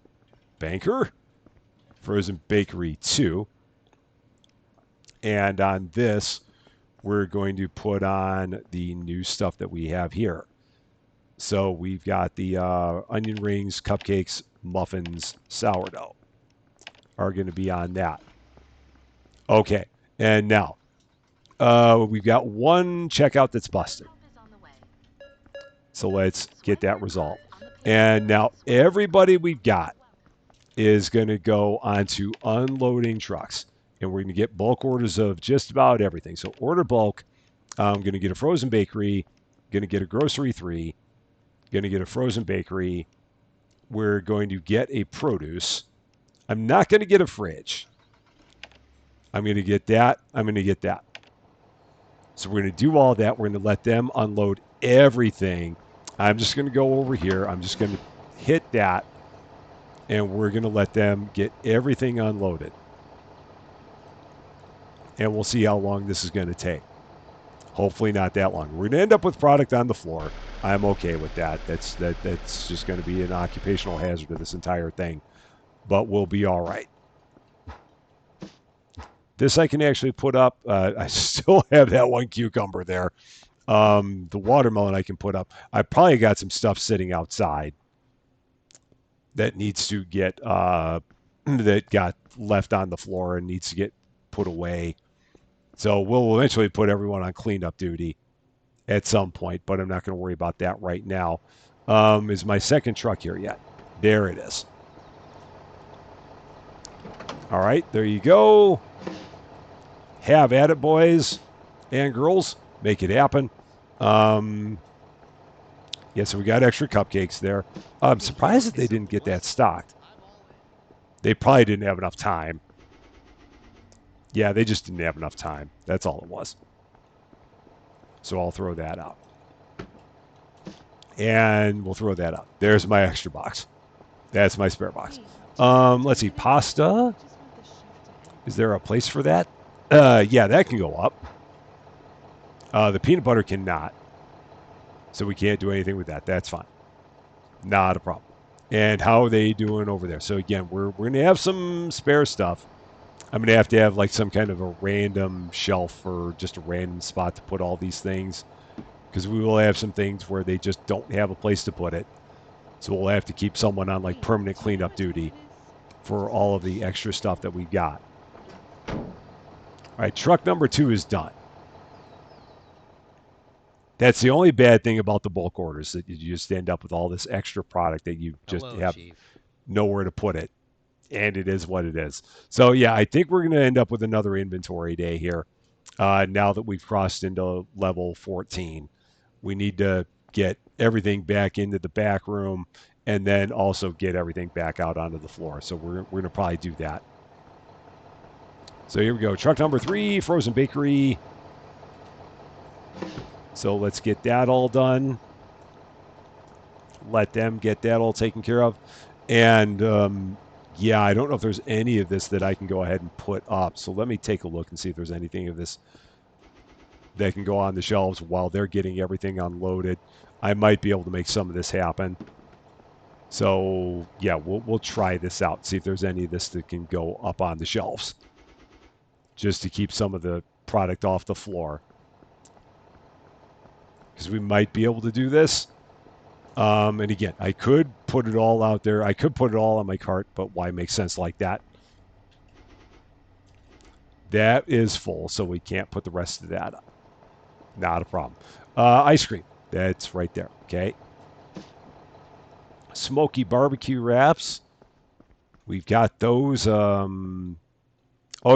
banker, frozen bakery 2. And on this, we're going to put on the new stuff that we have here. So we've got the onion rings, cupcakes, muffins, sourdough are going to be on that. Okay. And now we've got one checkout that's busted. So let's get that resolved. And now everybody we've got is going to go onto unloading trucks. And we're going to get bulk orders of just about everything. So order bulk. I'm going to get a frozen bakery. Going to get a grocery 3. Going to get a frozen bakery. We're going to get a produce. I'm not going to get a fridge. I'm going to get that. I'm going to get that. So we're going to do all that. We're going to let them unload everything. I'm just going to go over here. I'm just going to hit that, and we're going to let them get everything unloaded. And we'll see how long this is going to take. Hopefully not that long. We're going to end up with product on the floor. I'm okay with that. That's just going to be an occupational hazard to this entire thing. But we'll be all right. This I can actually put up. I still have that one cucumber there. The watermelon I can put up. I probably got some stuff sitting outside that needs to get that got left on the floor and needs to get put away. So we'll eventually put everyone on cleanup duty at some point, but I'm not going to worry about that right now. Is my second truck here yet? There it is. All right, there you go. Have at it, boys and girls. Make it happen. Yeah, so we got extra cupcakes there. I'm surprised that they didn't get that stocked. They probably didn't have enough time. Yeah, they just didn't have enough time. That's all it was. So I'll throw that out. And we'll throw that out. There's my extra box. That's my spare box. Let's see, pasta. Is there a place for that? Yeah, that can go up. The peanut butter cannot. So we can't do anything with that. That's fine. Not a problem. And how are they doing over there? So again, we're going to have some spare stuff. I'm going to have like some kind of a random shelf or just a random spot to put all these things, because we will have some things where they just don't have a place to put it. So we'll have to keep someone on like permanent cleanup duty for all of the extra stuff that we got. All right, truck number 2 is done. That's the only bad thing about the bulk orders, that you just end up with all this extra product that you just have nowhere to put it. And it is what it is. So yeah, I think we're going to end up with another inventory day here. Now that we've crossed into level 14, we need to get everything back into the back room and then also get everything back out onto the floor. So we're going to probably do that. So here we go. Truck number 3, frozen bakery. So let's get that all done. Let them get that all taken care of. And yeah, I don't know if there's any of this that I can go ahead and put up. So let me take a look and see if there's anything of this that can go on the shelves while they're getting everything unloaded. I might be able to make some of this happen. So yeah, we'll try this out. See if there's any of this that can go up on the shelves, just to keep some of the product off the floor. Because we might be able to do this. And again, I could put it all out there. I could put it all on my cart, but why make sense like that? That is full, so we can't put the rest of that up. Not a problem. Ice cream. That's right there. Okay. Smoky barbecue wraps. We've got those. Oh,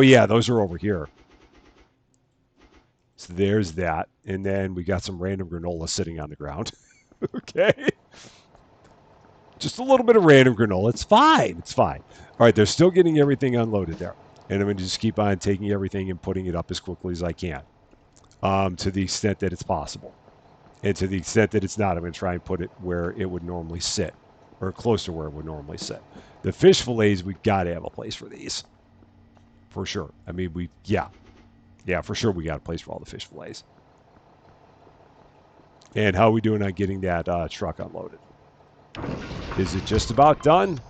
yeah, those are over here. So there's that. And then we got some random granola sitting on the ground. Okay. Just a little bit of random granola. It's fine. It's fine. All right, they're still getting everything unloaded there. And I'm going to just keep on taking everything and putting it up as quickly as I can, to the extent that it's possible. And to the extent that it's not, I'm going to try and put it where it would normally sit, or close to where it would normally sit. The fish fillets, we've got to have a place for these. For sure. I mean, yeah, for sure we got a place for all the fish fillets. And how are we doing on getting that truck unloaded? Is it just about done?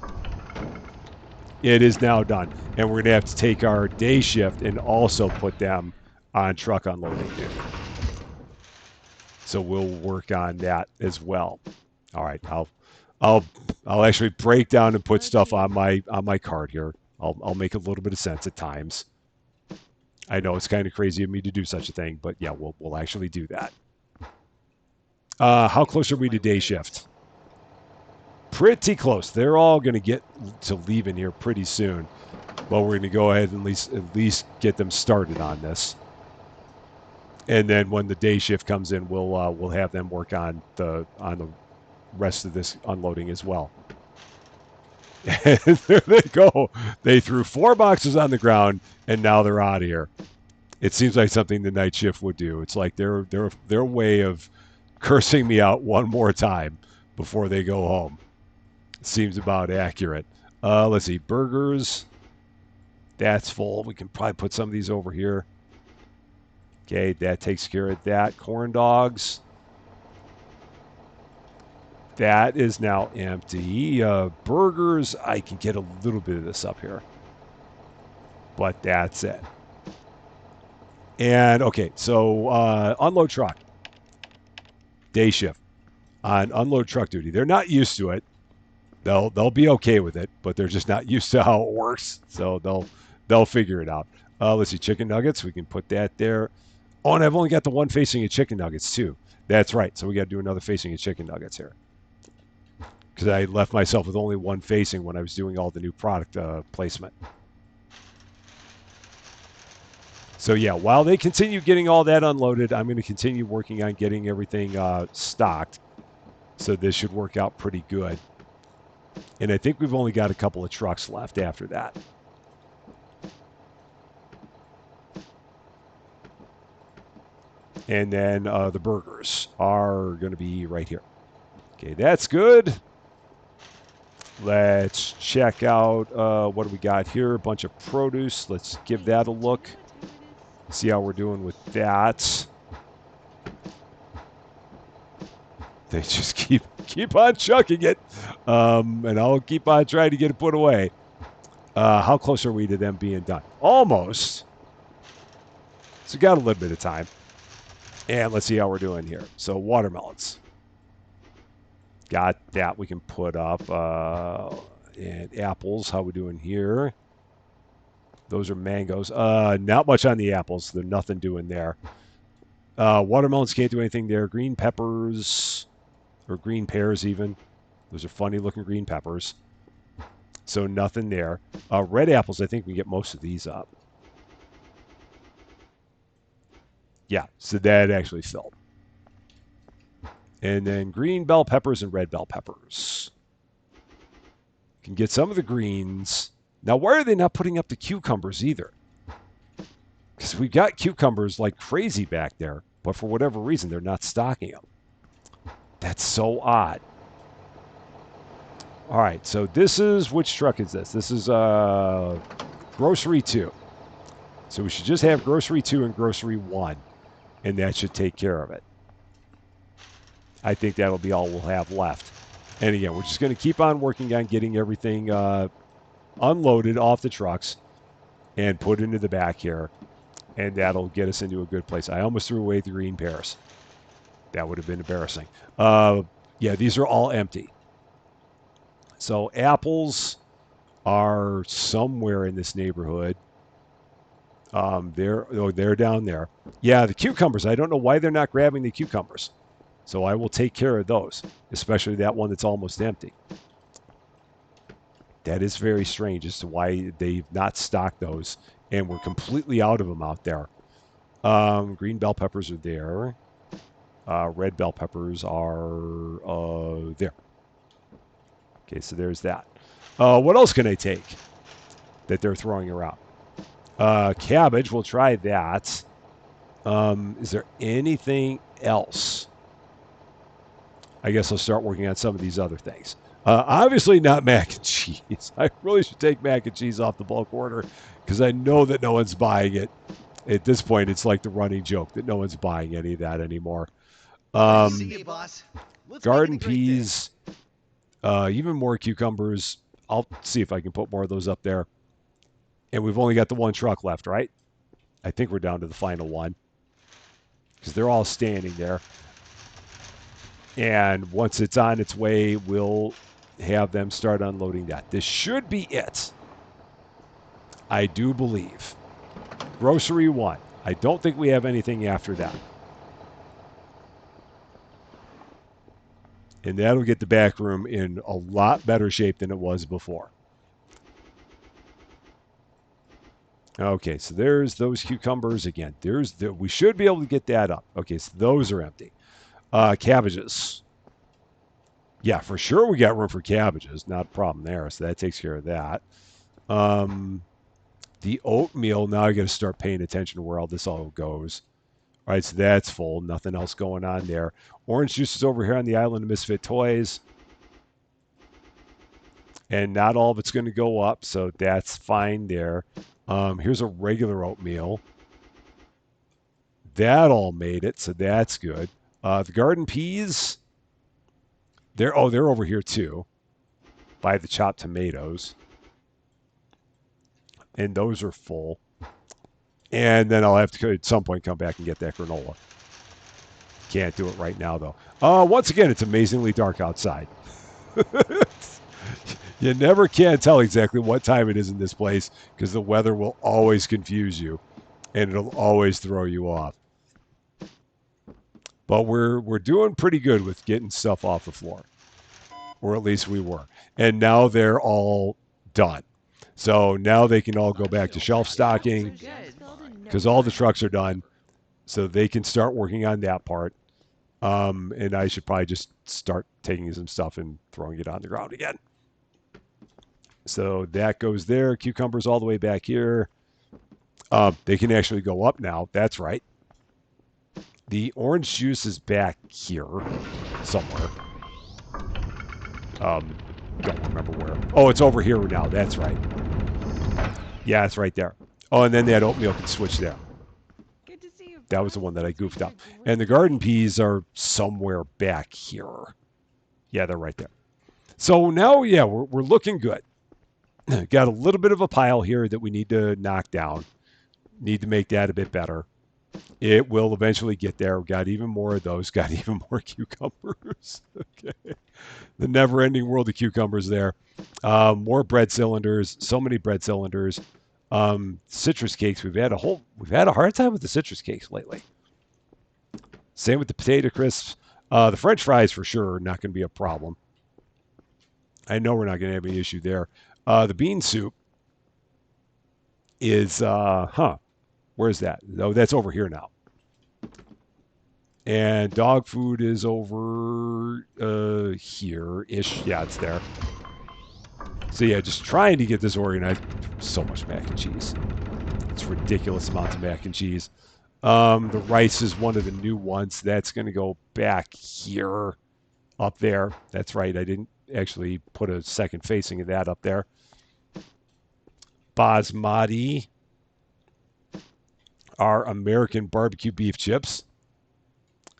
It is now done. And we're going to have to take our day shift and also put them on truck unloading duty. So we'll work on that as well. All right, I'll actually break down and put stuff on my card here. I'll make a little bit of sense at times. I know it's kind of crazy of me to do such a thing, but yeah, we'll actually do that. How close are we to day shift? Pretty close. They're all going to get to leaving here pretty soon. But we're going to go ahead and at least get them started on this. And then when the day shift comes in, we'll have them work on the rest of this unloading as well. And there they go. They threw 4 boxes on the ground, and now they're out of here. It seems like something the night shift would do. It's like their way of cursing me out one more time before they go home. Seems about accurate. Let's see, burgers. That's full. We can probably put some of these over here. Okay, that takes care of that. Corn dogs. That is now empty. Burgers, I can get a little bit of this up here. But that's it. And okay, so unload truck. Day shift on unload truck duty. They're not used to it. They'll be okay with it, but they're just not used to how it works. So they'll figure it out. Let's see, chicken nuggets. We can put that there. Oh, and I've only got the one facing of chicken nuggets too. That's right. So we got to do another facing of chicken nuggets here because I left myself with only one facing when I was doing all the new product placement. So yeah, while they continue getting all that unloaded, I'm going to continue working on getting everything stocked. So this should work out pretty good. And I think we've only got a couple of trucks left after that. And then the burgers are going to be right here. Okay, that's good. Let's check out what do we got here. A bunch of produce. Let's give that a look. See how we're doing with that. They just keep on chucking it. And I'll keep on trying to get it put away. How close are we to them being done? Almost. So we got a little bit of time. And let's see how we're doing here. So watermelons. Got that we can put up. And apples, how we doing here? Those are mangoes. Not much on the apples. There's nothing doing there. Watermelons can't do anything there. Green peppers, or green pears even. Those are funny looking green peppers. So nothing there. Red apples, I think we get most of these up. Yeah, so that actually filled. And then green bell peppers and red bell peppers. Can get some of the greens. Now, why are they not putting up the cucumbers either? Because we've got cucumbers like crazy back there, but for whatever reason, they're not stocking them. That's so odd. All right, so this is, which truck is this? This is Grocery 2. So we should just have Grocery 2 and Grocery 1, and that should take care of it. I think that'll be all we'll have left. And again, we're just going to keep on working on getting everything unloaded off the trucks and put into the back here, and that'll get us into a good place. I almost threw away the green pears. That would have been embarrassing. Yeah, these are all empty. So apples are somewhere in this neighborhood. They're down there. Yeah, the cucumbers. I don't know why they're not grabbing the cucumbers. So I will take care of those, especially that one that's almost empty. That is very strange as to why they've not stocked those, and we're completely out of them out there. Green bell peppers are there. Red bell peppers are there. Okay, so there's that. What else can I take that they're throwing around? Cabbage, we'll try that. Is there anything else? I guess I'll start working on some of these other things. Obviously not mac and cheese. I really should take mac and cheese off the bulk order because I know that no one's buying it. At this point, it's like the running joke that no one's buying any of that anymore. See you, boss. Garden peas, even more cucumbers. I'll see if I can put more of those up there. And we've only got the one truck left, right? I think we're down to the final one because they're all standing there. And once it's on its way, we'll have them start unloading that. This should be it. I do believe. Grocery 1. I don't think we have anything after that. And that'll get the back room in a lot better shape than it was before. Okay, so there's those cucumbers again. We should be able to get that up. Okay, so those are empty. Cabbages. Yeah, for sure we got room for cabbages. Not a problem there. So that takes care of that. Um, the oatmeal, now I got to start paying attention to where all this all goes. All right, so that's full. Nothing else going on there. Orange juice is over here on the island of Misfit Toys. And not all of it's going to go up, so that's fine there. Here's a regular oatmeal. That all made it, so that's good. The garden peas, they're over here too, by the chopped tomatoes, and those are full. And then I'll have to at some point come back and get that granola. Can't do it right now though. Once again, it's amazingly dark outside. You never can tell exactly what time it is in this place because the weather will always confuse you and it'll always throw you off. But we're doing pretty good with getting stuff off the floor, or at least we were. And now they're all done. So now they can all go back to shelf stocking because all the trucks are done. So they can start working on that part. And I should probably just start taking some stuff and throwing it on the ground again. So that goes there. Cucumbers all the way back here. They can actually go up now. That's right. The orange juice is back here somewhere. Don't remember where. Oh, it's over here now. That's right. Yeah, it's right there. Oh, and then that oatmeal can switch there. Good to see you. That was the one that I goofed up. And the garden peas are somewhere back here. Yeah, they're right there. So now, yeah, we're looking good. Got a little bit of a pile here that we need to knock down. Need to make that a bit better. It will eventually get there. Got even more of those. Got even more cucumbers. Okay. The never-ending world of cucumbers there. More bread cylinders. So many bread cylinders. Citrus cakes. We've had a hard time with the citrus cakes lately. Same with the potato crisps. The French fries for sure are not going to be a problem. I know we're not going to have any issue there. The bean soup is where's that? Oh, that's over here now. And dog food is over here-ish. Yeah, it's there. So yeah, just trying to get this organized. So much mac and cheese. It's ridiculous amounts of mac and cheese. The rice is one of the new ones. That's going to go back here, up there. That's right. I didn't actually put a second facing of that up there. Basmati are American barbecue beef chips.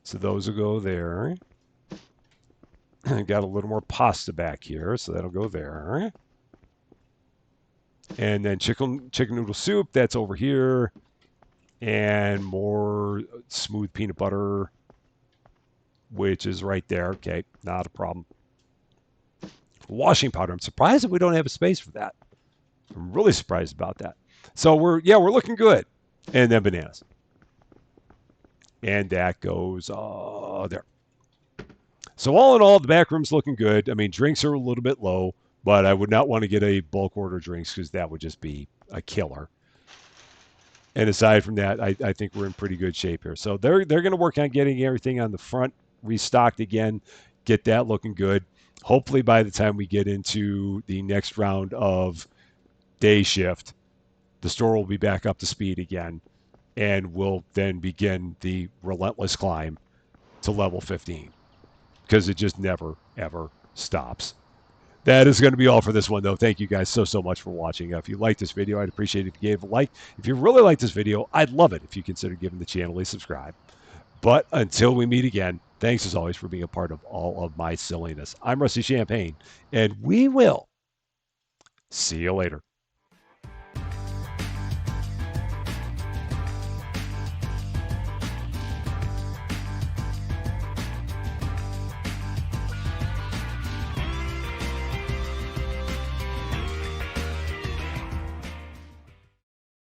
So those will go there. Got a little more pasta back here, so that'll go there. And then chicken noodle soup, that's over here. And more smooth peanut butter, which is right there. Okay, not a problem. Washing powder. I'm surprised that we don't have a space for that. I'm really surprised about that. So we're looking good. And then bananas. And that goes there. So all in all, the back room's looking good. I mean, drinks are a little bit low, but I would not want to get a bulk order drinks because that would just be a killer. And aside from that, I think we're in pretty good shape here. So they're going to work on getting everything on the front restocked again, get that looking good. Hopefully by the time we get into the next round of day shift, the store will be back up to speed again, and we'll then begin the relentless climb to level 15 because it just never, ever stops. That is going to be all for this one, though. Thank you guys so much for watching. If you liked this video, I'd appreciate it if you gave a like. If you really like this video, I'd love it if you consider giving the channel a subscribe. But until we meet again, thanks as always for being a part of all of my silliness. I'm Rusty Champagne, and we will see you later.